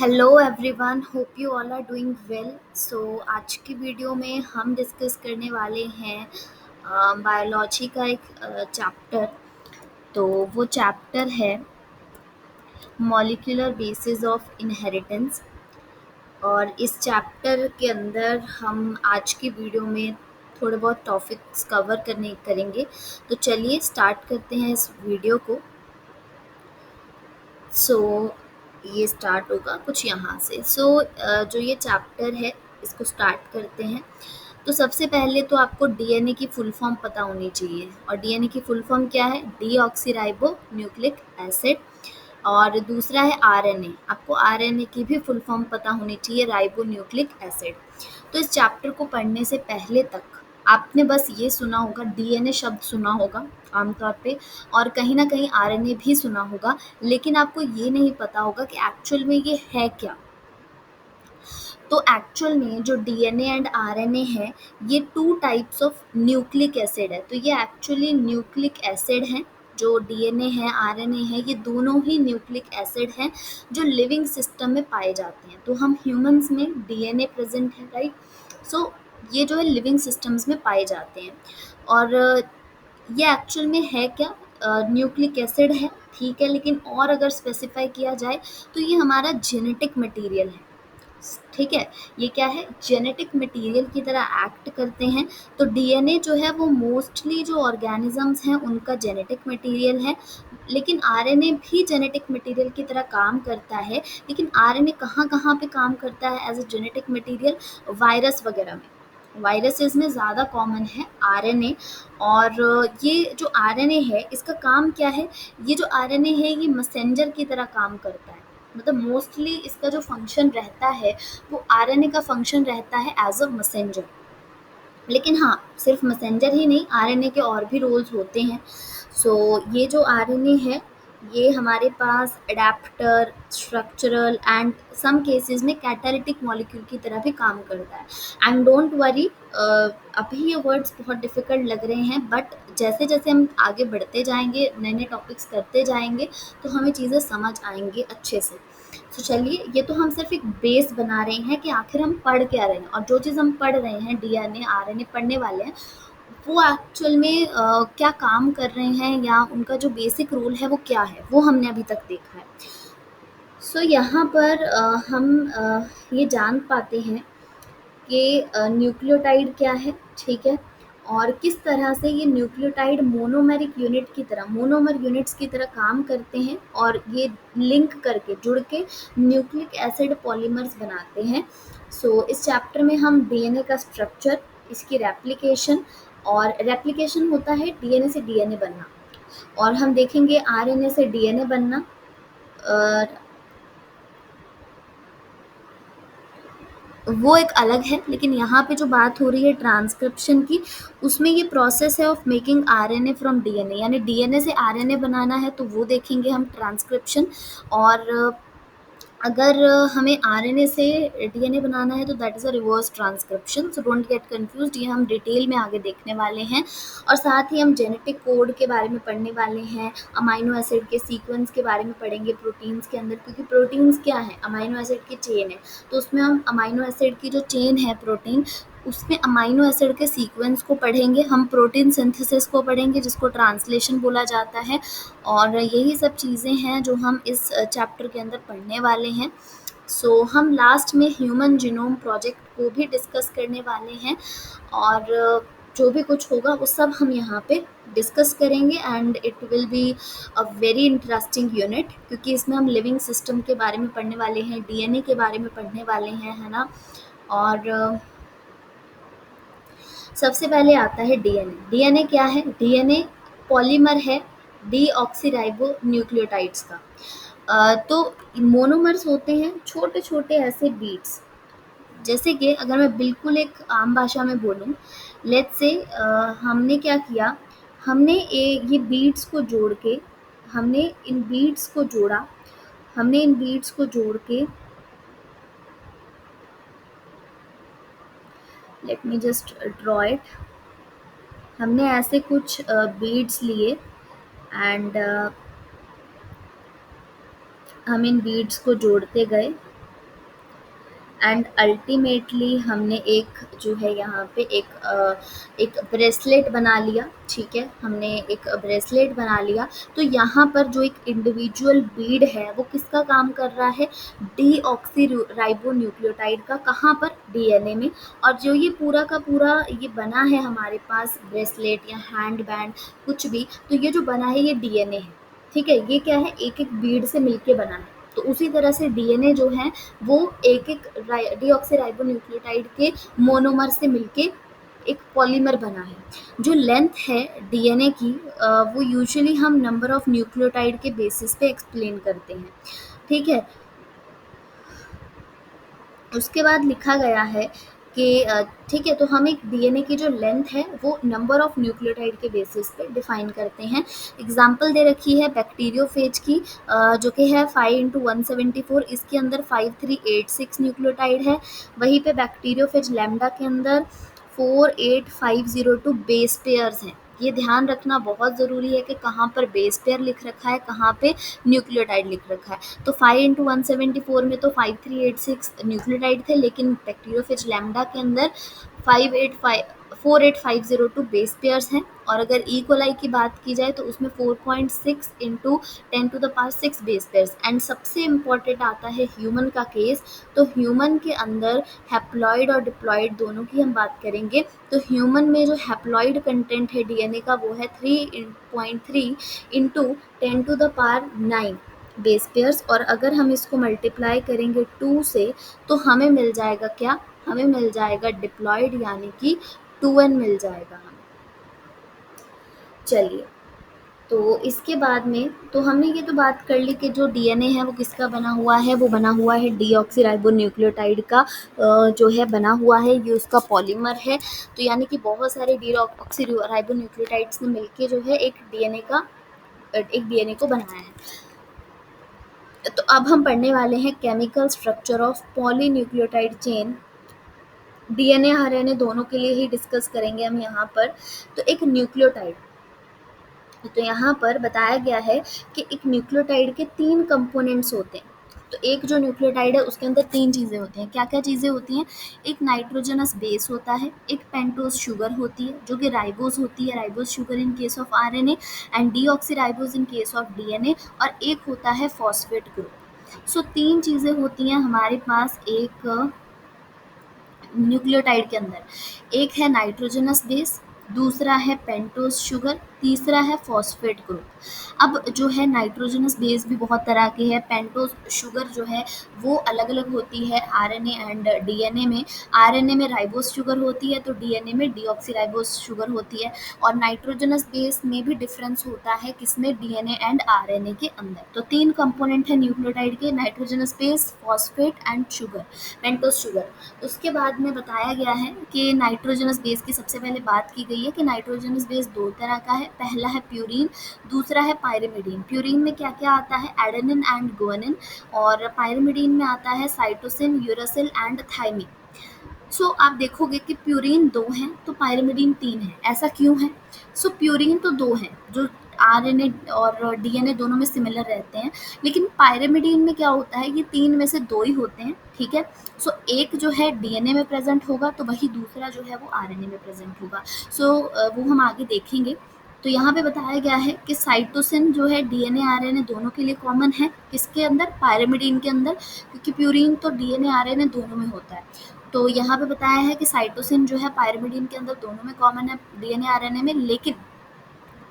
Hello everyone, hope you all are doing well. आज की video में हम डिस्कस करने वाले हैं बायोलॉजी का एक चैप्टर। तो वो चैप्टर है मॉलिक्यूलर बेसिस ऑफ इनहेरिटेंस। और इस चैप्टर के अंदर हम आज की वीडियो में थोड़े बहुत टॉपिक्स कवर करेंगे। तो चलिए स्टार्ट करते हैं इस वीडियो को। सो ये स्टार्ट होगा कुछ यहाँ से। जो ये चैप्टर है इसको स्टार्ट करते हैं। तो सबसे पहले तो आपको डीएनए की फुल फॉर्म पता होनी चाहिए। और डीएनए की फुल फॉर्म क्या है? Deoxyribo nucleic acid. और दूसरा है आरएनए। आपको आरएनए की भी फुल फॉर्म पता होनी चाहिए, राइबो न्यूक्लिक एसिड। तो इस चैप्टर को पढ़ने से पहले तक आपने बस ये सुना होगा, डीएनए शब्द सुना होगा आमतौर पे, और कहीं ना कहीं आरएनए भी सुना होगा, लेकिन आपको ये नहीं पता होगा कि एक्चुअल में ये है क्या। तो एक्चुअल में जो डीएनए एंड आरएनए है, ये two types of nucleic acid है। तो ये एक्चुअली न्यूक्लिक एसिड हैं। जो डीएनए है, आरएनए है, ये दोनों ही न्यूक्लिक एसिड हैं जो लिविंग सिस्टम में पाए जाते हैं। तो हम ह्यूमंस में डीएनए प्रेजेंट है, राइट। सो ये जो है लिविंग सिस्टम्स में पाए जाते हैं। और ये एक्चुअल में है क्या? न्यूक्लिक एसिड है, ठीक है, लेकिन और अगर स्पेसिफाई किया जाए तो ये हमारा जेनेटिक मटेरियल है। ठीक है, ये क्या है? जेनेटिक मटेरियल की तरह एक्ट करते हैं। तो डीएनए जो है वो मोस्टली जो ऑर्गेनिजम्स हैं उनका जेनेटिक मटेरियल है, लेकिन आरएनए भी जेनेटिक मटेरियल की तरह काम करता है। लेकिन आरएनए कहाँ कहाँ पे काम करता है as a genetic material? Virus वगैरह में, वायरसेस में ज़्यादा कॉमन है आरएनए। और ये जो आरएनए है इसका काम क्या है? ये जो आरएनए है ये मैसेंजर की तरह काम करता है। मतलब मोस्टली इसका जो फंक्शन रहता है वो आरएनए का फंक्शन रहता है एज अ मैसेंजर। लेकिन हाँ, सिर्फ मैसेंजर ही नहीं, आरएनए के और भी रोल्स होते हैं। ये जो आरएनए है ये हमारे पास adapter, structural and some cases में कैटालिटिक मॉलिक्यूल की तरह भी काम करता है। एंड डोंट वरी, अभी ये वर्ड्स बहुत डिफिकल्ट लग रहे हैं, बट जैसे जैसे हम आगे बढ़ते जाएंगे, नए नए टॉपिक्स करते जाएंगे, तो हमें चीज़ें समझ आएंगी अच्छे से। तो चलिए, ये तो हम सिर्फ एक बेस बना रहे हैं कि आखिर हम पढ़ क्या रहे हैं। और जो चीज़ हम पढ़ रहे हैं, डीएनए आरएनए पढ़ने वाले हैं, वो एक्चुअल में क्या काम कर रहे हैं या उनका जो बेसिक रोल है वो क्या है, वो हमने अभी तक देखा है। यहाँ पर हम ये जान पाते हैं कि न्यूक्लियोटाइड क्या है, ठीक है, और किस तरह से ये न्यूक्लियोटाइड मोनोमेरिक यूनिट की तरह, मोनोमर यूनिट्स की तरह काम करते हैं, और ये लिंक करके, जुड़ के न्यूक्लिक एसिड पॉलीमर्स बनाते हैं। इस चैप्टर में हम डीएनए का स्ट्रक्चर, इसकी रेप्लिकेशन, और रेप्लिकेशन होता है डीएनए से डीएनए बनना, और हम देखेंगे आरएनए से डीएनए बनना। वो एक अलग है, लेकिन यहाँ पे जो बात हो रही है ट्रांसक्रिप्शन की, उसमें ये प्रोसेस है of making RNA from DNA, यानी डीएनए से आरएनए बनाना है, तो वो देखेंगे हम ट्रांसक्रिप्शन। और अगर हमें आरएनए से डीएनए बनाना है तो that is a reverse transcription. So don't get confused, ये हम डिटेल में आगे देखने वाले हैं। और साथ ही हम जेनेटिक कोड के बारे में पढ़ने वाले हैं, अमाइनो एसिड के सीक्वेंस के बारे में पढ़ेंगे प्रोटीन्स के अंदर, क्योंकि प्रोटीन्स क्या है? अमाइनो एसिड की चेन है। तो उसमें हम अमाइनो एसिड की जो चेन है प्रोटीन, उसमें अमाइनो एसिड के सीक्वेंस को पढ़ेंगे, हम प्रोटीन सिंथेसिस को पढ़ेंगे जिसको ट्रांसलेशन बोला जाता है। और यही सब चीज़ें हैं जो हम इस चैप्टर के अंदर पढ़ने वाले हैं। हम लास्ट में ह्यूमन जीनोम प्रोजेक्ट को भी डिस्कस करने वाले हैं। और जो भी कुछ होगा वो सब हम यहाँ पे डिस्कस करेंगे, and it will be a very interesting unit, क्योंकि इसमें हम लिविंग सिस्टम के बारे में पढ़ने वाले हैं, डीएनए के बारे में पढ़ने वाले हैं, है ना। और सबसे पहले आता है डीएनए। डीएनए क्या है? डीएनए पॉलीमर है डीऑक्सीराइबो न्यूक्लियोटाइड्स का। तो मोनोमर्स होते हैं छोटे छोटे ऐसे बीट्स। जैसे कि अगर मैं बिल्कुल एक आम भाषा में बोलूँ, लेट्स से हमने क्या किया, हमने ये बीट्स को जोड़ के, हमने इन बीट्स को जोड़ा, हमने इन बीट्स को जोड़ के, let me just draw it. हमने ऐसे कुछ बीड्स लिए, एंड हम इन बीड्स को जोड़ते गए, एंड अल्टीमेटली हमने एक जो है यहाँ पे एक ब्रेसलेट बना लिया। ठीक है, हमने एक ब्रेसलेट बना लिया। तो यहाँ पर जो एक इंडिविजुअल बीड है वो किसका काम कर रहा है, डीऑक्सी राइबो न्यूक्लियोटाइड का। कहाँ पर, डीएनए में। और जो ये पूरा का पूरा ये बना है हमारे पास ब्रेसलेट या हैंड बैंड कुछ भी, तो ये जो बना है ये डीएनए है। ठीक है, ये क्या है, एक एक बीड से मिलके बना है। तो उसी तरह से डीएनए जो है वो एक एक डीऑक्सीराइबोन्यूक्लियोटाइड के मोनोमर से मिलके एक पॉलीमर बना है। जो लेंथ है डीएनए की वो यूजुअली हम नंबर ऑफ न्यूक्लियोटाइड के बेसिस पे एक्सप्लेन करते हैं। ठीक है, उसके बाद लिखा गया है कि ठीक है, तो हम एक डीएनए की जो लेंथ है वो नंबर ऑफ न्यूक्लियोटाइड के बेसिस पे डिफाइन करते हैं। एग्जांपल दे रखी है बैक्टीरियोफेज की, जो कि है 5 × 174। इसके अंदर 5386 न्यूक्लियोटाइड है। वहीं पे बैक्टीरियोफेज लैम्डा के अंदर 48502 बेस पेयर्स हैं। ये ध्यान रखना बहुत ज़रूरी है कि कहाँ पर बेस पेयर लिख रखा है, कहाँ पे न्यूक्लियोटाइड लिख रखा है। तो 5 × 174 में तो 5386 न्यूक्लियोटाइड थे, लेकिन बैक्टीरियोफेज लैम्डा के अंदर 48502 बेस पेयर्स हैं। और अगर ई कोलाई की बात की जाए तो उसमें 4.6 इंटू 10⁻⁶ बेस पेयर्स। एंड सबसे इम्पॉर्टेंट आता है ह्यूमन का केस। तो ह्यूमन के अंदर हैप्लॉइड और डिप्लॉइड दोनों की हम बात करेंगे। तो ह्यूमन में जो हैप्लॉइड कंटेंट है डीएनए का वो है 3.3 इंटू 10⁹ बेस पेयर्स। और अगर हम इसको मल्टीप्लाई करेंगे 2 से तो हमें मिल जाएगा क्या, हमें मिल जाएगा डिप्लॉइड, यानी कि 2n मिल जाएगा हमें। चलिए, तो इसके बाद में तो हमने ये तो बात कर ली कि जो डीएनए है वो किसका बना हुआ है, वो बना हुआ है डीऑक्सीराइबोन्यूक्लियोटाइड का जो है बना हुआ है, ये उसका पॉलीमर है। तो यानी कि बहुत सारे डीऑक्सीराइबोन्यूक्लियोटाइड्स ने मिलके जो है एक डीएनए को बनाया है। तो अब हम पढ़ने वाले हैं chemical structure of polynucleotide chain. DNA RNA दोनों के लिए ही डिस्कस करेंगे हम यहाँ पर। तो एक न्यूक्लियोटाइड, तो यहाँ पर बताया गया है कि एक न्यूक्लियोटाइड के 3 कंपोनेंट्स होते हैं। तो एक जो न्यूक्लियोटाइड है उसके अंदर 3 चीज़ें होती हैं। क्या क्या चीज़ें होती हैं, एक नाइट्रोजनस बेस होता है, एक पेंटोज शुगर होती है जो कि राइबोज होती है, ribose sugar in case of RNA, and deoxyribose in case of DNA, और एक होता है फॉस्फेट ग्रुप। सो 3 चीज़ें होती हैं हमारे पास एक न्यूक्लियोटाइड के अंदर। एक है नाइट्रोजनस बेस, दूसरा है पेंटोज शुगर, तीसरा है फॉस्फेट ग्रुप। अब जो है नाइट्रोजनस बेस भी बहुत तरह के हैं। पेंटोज शुगर जो है वो अलग अलग होती है आरएनए एंड डीएनए में। आरएनए में राइबोज शुगर होती है, तो डीएनए में डीऑक्सीराइबोज शुगर होती है। और नाइट्रोजनस बेस में भी डिफरेंस होता है, किसमें, डीएनए एंड आरएनए के अंदर। तो 3 कंपोनेंट है न्यूक्लियोटाइड के, nitrogenous base, phosphate and sugar, pentose sugar. उसके बाद में बताया गया है कि नाइट्रोजनस बेस की सबसे पहले बात की गई है कि नाइट्रोजनस बेस 2 तरह का है। पहला है प्यूरीन, दूसरा है पायरिमिडीन। प्यूरीन में क्या क्या आता है, एडेनिन एंड गुआनिन, और पायरिमिडीन में आता है साइटोसिन, यूरासिल एंड थाइमिन। सो आप देखोगे कि प्यूरीन 2 हैं तो पायरिमिडीन 3 है। ऐसा क्यों है, सो प्यूरीन तो 2 हैं जो आरएनए और डीएनए दोनों में सिमिलर रहते हैं, लेकिन पायरिमिडीन में क्या होता है, ये 3 में से 2 ही होते हैं। ठीक है, सो एक जो है डीएनए में प्रेजेंट होगा, तो वही दूसरा जो है वो आरएनए में प्रेजेंट होगा। सो वो हम आगे देखेंगे। तो यहाँ पे बताया गया है कि साइटोसिन जो है डीएनए आरएनए दोनों के लिए कॉमन है, किसके अंदर, पायरिमिडीन के अंदर, क्योंकि प्यूरीन तो डीएनए आरएनए दोनों में होता है। तो यहाँ पे बताया है कि साइटोसिन जो है पायरिमिडीन के अंदर दोनों में कॉमन है, डीएनए आरएनए में, लेकिन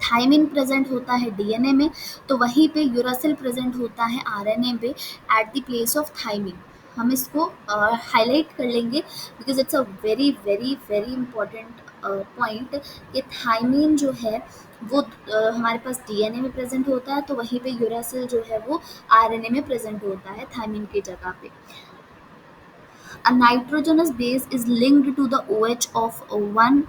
थाइमिन प्रेजेंट होता है डीएनए में, तो वहीं पे यूरासिल प्रेजेंट होता है आरएनए पे at the place of thymine. हम इसको हाईलाइट कर लेंगे because it's a very very very important point कि थाइमिन जो है वो हमारे पास डीएनए में प्रेजेंट होता है, तो वहीं पे यूरासिल जो है वो आरएनए में प्रेजेंट होता है थाइमिन की जगह पे। A nitrogenous base is linked to the OH of 1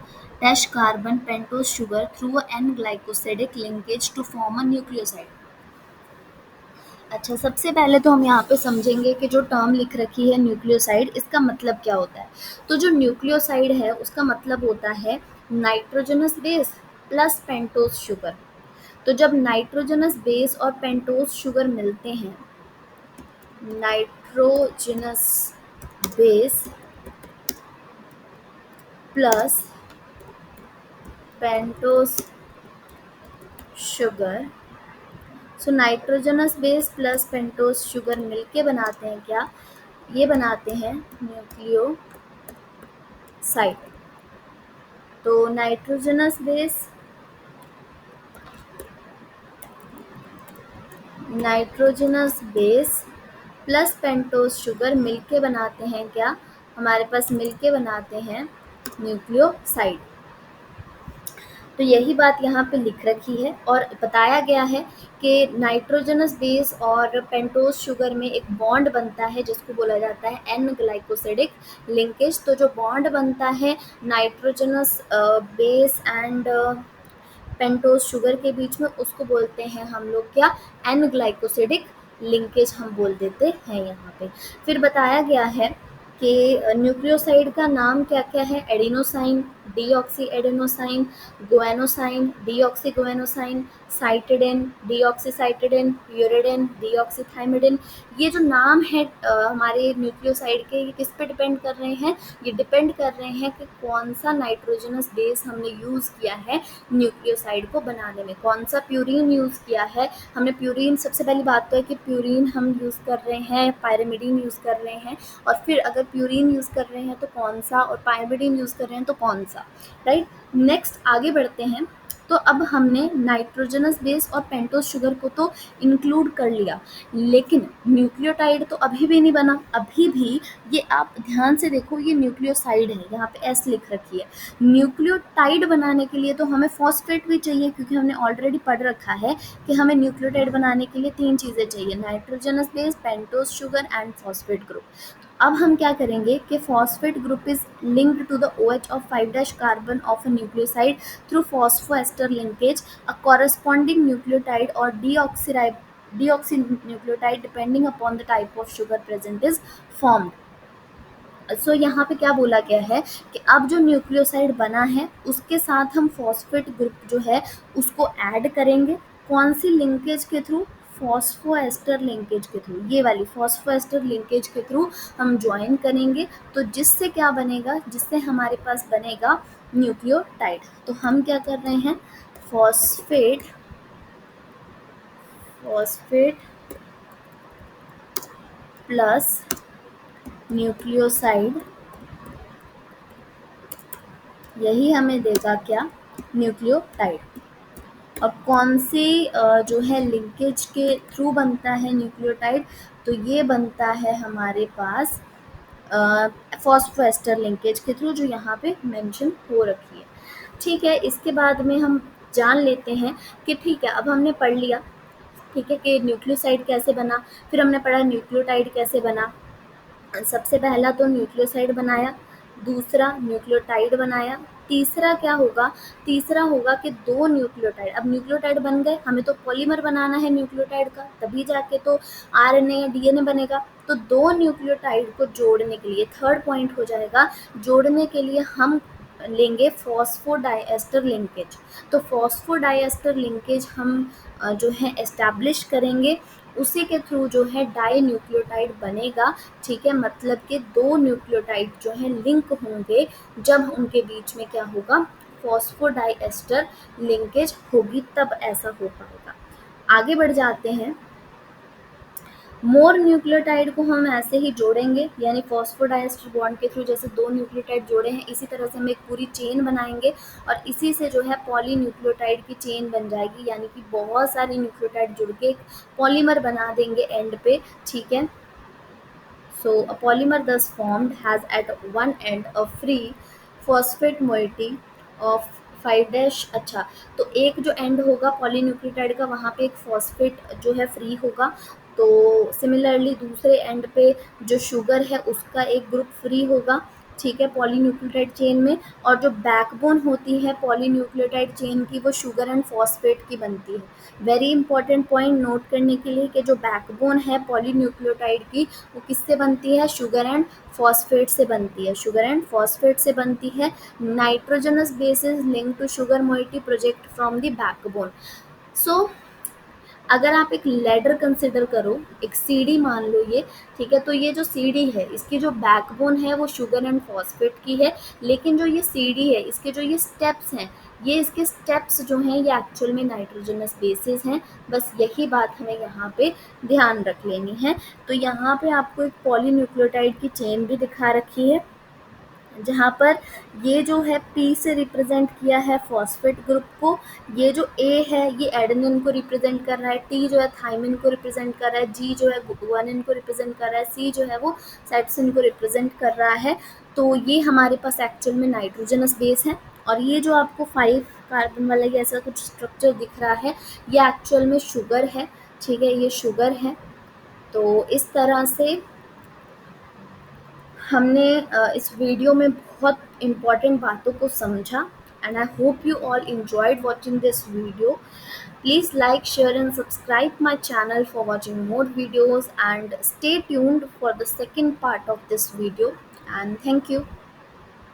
carbon pentose sugar through a N-glycosidic linkage to form a nucleoside. अच्छा, सबसे पहले तो हम यहाँ पे समझेंगे कि जो टर्म लिख रखी है न्यूक्लियोसाइड, इसका मतलब क्या होता है। तो जो न्यूक्लियोसाइड है उसका मतलब होता है nitrogenous base plus pentose sugar. तो जब नाइट्रोजनस बेस और पेंटोज शुगर मिलते हैं, nitrogenous base plus pentose sugar. So nitrogenous base plus pentose sugar मिलके बनाते हैं क्या? ये बनाते हैं न्यूक्लियोसाइड। तो nitrogenous base plus pentose sugar मिलके बनाते हैं क्या? हमारे पास मिलके बनाते हैं न्यूक्लियोसाइड। तो यही बात यहाँ पे लिख रखी है और बताया गया है कि नाइट्रोजनस बेस और पेंटोस शुगर में एक बॉन्ड बनता है जिसको बोला जाता है एन ग्लाइकोसिडिक लिंकेज। तो जो बॉन्ड बनता है nitrogenous base and pentose sugar के बीच में, उसको बोलते हैं हम लोग क्या? एन ग्लाइकोसिडिक लिंकेज हम बोल देते हैं यहाँ पे। फिर बताया गया है कि न्यूक्लियोसाइड का नाम क्या क्या है? Adenosine, deoxy adenosine, guanosine, deoxy guanosine, cytidine, deoxy cytidine, uridine, deoxythymidine. ये जो नाम है हमारे न्यूक्लियोसाइड के, ये किस पे डिपेंड कर रहे हैं? ये डिपेंड कर रहे हैं कि कौन सा नाइट्रोजनस बेस हमने यूज़ किया है न्यूक्लियोसाइड को बनाने में, कौन सा प्यूरीन यूज़ किया है हमने। प्यूरीन, सबसे पहली बात तो है कि प्यूरीन हम यूज़ कर रहे हैं, पायरिमिडीन यूज़ कर रहे हैं, और फिर अगर प्यूरीन यूज़ कर रहे हैं तो कौन सा, और पायरिमिडीन यूज़ कर रहे हैं तो कौन सा, राइट। नेक्स्ट आगे बढ़ते हैं। तो अब हमने नाइट्रोजनस बेस और पेंटोस शुगर को तो इंक्लूड कर लिया, लेकिन न्यूक्लियोटाइड तो अभी भी नहीं बना। अभी भी ये आप ध्यान से देखो, ये न्यूक्लियोसाइड है, यहाँ पे एस लिख रखी है। न्यूक्लियोटाइड बनाने के लिए तो हमें फॉस्फेट भी चाहिए, क्योंकि हमने ऑलरेडी पढ़ रखा है कि हमें न्यूक्लियोटाइड बनाने के लिए 3 चीज़ें चाहिए: nitrogenous base, pentose sugar and phosphate group. अब हम क्या करेंगे कि phosphate group is linked to the OH of 5' carbon of a nucleoside through phosphoester linkage. A corresponding nucleotide or deoxynucleotide depending upon the type of sugar present is formed. सो यहाँ पे क्या बोला गया है कि अब जो न्यूक्लियोसाइड बना है उसके साथ हम फॉस्फेट ग्रुप जो है उसको ऐड करेंगे। कौन सी लिंकेज के थ्रू? फॉस्फोएस्टर लिंकेज के थ्रू। ये वाली फॉस्फोएस्टर लिंकेज के थ्रू हम ज्वाइन करेंगे। तो जिससे क्या बनेगा? जिससे हमारे पास बनेगा न्यूक्लियोटाइड। तो हम क्या कर रहे हैं? फॉस्फेट प्लस न्यूक्लियोसाइड, यही हमें देगा क्या? न्यूक्लियोटाइड। अब कौन सी जो है लिंकेज के थ्रू बनता है न्यूक्लियोटाइड? तो ये बनता है हमारे पास फॉस्फोएस्टर लिंकेज के थ्रू, जो यहाँ पे मेंशन हो रखी है। ठीक है, इसके बाद में हम जान लेते हैं कि ठीक है, अब हमने पढ़ लिया, ठीक है, कि न्यूक्लियोसाइड कैसे बना। फिर हमने पढ़ा न्यूक्लियोटाइड कैसे बना। सबसे पहला तो न्यूक्लियोसाइड बनाया, दूसरा न्यूक्लियोटाइड बनाया, तीसरा क्या होगा? तीसरा होगा कि 2 न्यूक्लियोटाइड, अब न्यूक्लियोटाइड बन गए, हमें तो पॉलीमर बनाना है न्यूक्लियोटाइड का, तभी जाके तो RNA DNA बनेगा। तो 2 न्यूक्लियोटाइड को जोड़ने के लिए, थर्ड पॉइंट हो जाएगा, जोड़ने के लिए हम लेंगे फॉस्फोडाइएस्टर लिंकेज। तो फॉस्फोडाइएस्टर लिंकेज हम जो है एस्टैब्लिश करेंगे, उसी के थ्रू जो है डाई न्यूक्लियोटाइड बनेगा। ठीक है, मतलब कि 2 न्यूक्लियोटाइड जो है लिंक होंगे, जब उनके बीच में क्या होगा? फॉस्फोडाइएस्टर लिंकेज होगी, तब ऐसा हो पाएगा। आगे बढ़ जाते हैं। मोर न्यूक्लियोटाइड को हम ऐसे ही जोड़ेंगे, यानी फॉस्फोडाइएस्टर बॉन्ड के थ्रू जैसे 2 न्यूक्लियोटाइड जोड़े हैं, इसी तरह से हम एक पूरी चेन बनाएंगे, और इसी से जो है पॉलीन्यूक्लियोटाइड की चेन बन जाएगी, यानी कि बहुत सारी न्यूक्लियोटाइड जुड़ के एक पॉलीमर बना देंगे एंड पे। ठीक है, so a polymer thus formed has at one end a free phosphate moiety of 5' अच्छा, तो एक जो एंड होगा पॉलीन्यूक्लियोटाइड का, वहाँ पे एक फॉस्फेट जो है फ्री होगा। तो सिमिलरली दूसरे एंड पे जो शुगर है उसका एक ग्रुप फ्री होगा। ठीक है, पॉलीन्यूक्लियोटाइड चेन में, और जो बैकबोन होती है पॉलीन्यूक्लियोटाइड चेन की, वो शुगर एंड फॉस्फेट की बनती है। वेरी इंपॉर्टेंट पॉइंट नोट करने के लिए कि जो बैकबोन है पॉलीन्यूक्लियोटाइड की, वो किससे बनती है? शुगर एंड फॉस्फेट से बनती है, शुगर एंड फॉस्फेट से बनती है। Nitrogenous bases link to sugar moiety project from the backbone. So अगर आप एक लैडर कंसिडर करो, एक सीढ़ी मान लो ये, ठीक है, तो ये जो सीढ़ी है इसकी जो बैकबोन है वो शुगर एंड फॉस्फेट की है, लेकिन जो ये सीढ़ी है इसके जो ये स्टेप्स हैं, ये इसके स्टेप्स जो हैं ये एक्चुअल में नाइट्रोजनस बेसिस हैं। बस यही बात हमें यहाँ पे ध्यान रख लेनी है। तो यहाँ पे आपको एक पॉलीन्यूक्लियोटाइड की चेन भी दिखा रखी है, जहाँ पर ये जो है पी से रिप्रेजेंट किया है फॉस्फेट ग्रुप को, ये जो ए है ये एडेनिन को रिप्रेजेंट कर रहा है, टी जो है थाइमिन को रिप्रेजेंट कर रहा है, जी जो है गुआनिन को रिप्रेजेंट कर रहा है, सी जो है वो साइटोसिन को रिप्रेजेंट कर रहा है। तो ये हमारे पास एक्चुअल में नाइट्रोजनस बेस है। और ये जो आपको 5 कार्बन वाला ये ऐसा कुछ स्ट्रक्चर दिख रहा है, ये एक्चुअल में शुगर है, ठीक है, ये शुगर है। तो इस तरह से हमने इस वीडियो में बहुत इम्पॉर्टेंट बातों को समझा, and I hope you all enjoyed watching this video. Please like, share and subscribe my channel for watching more videos, and stay tuned for the second part of this video, and thank you.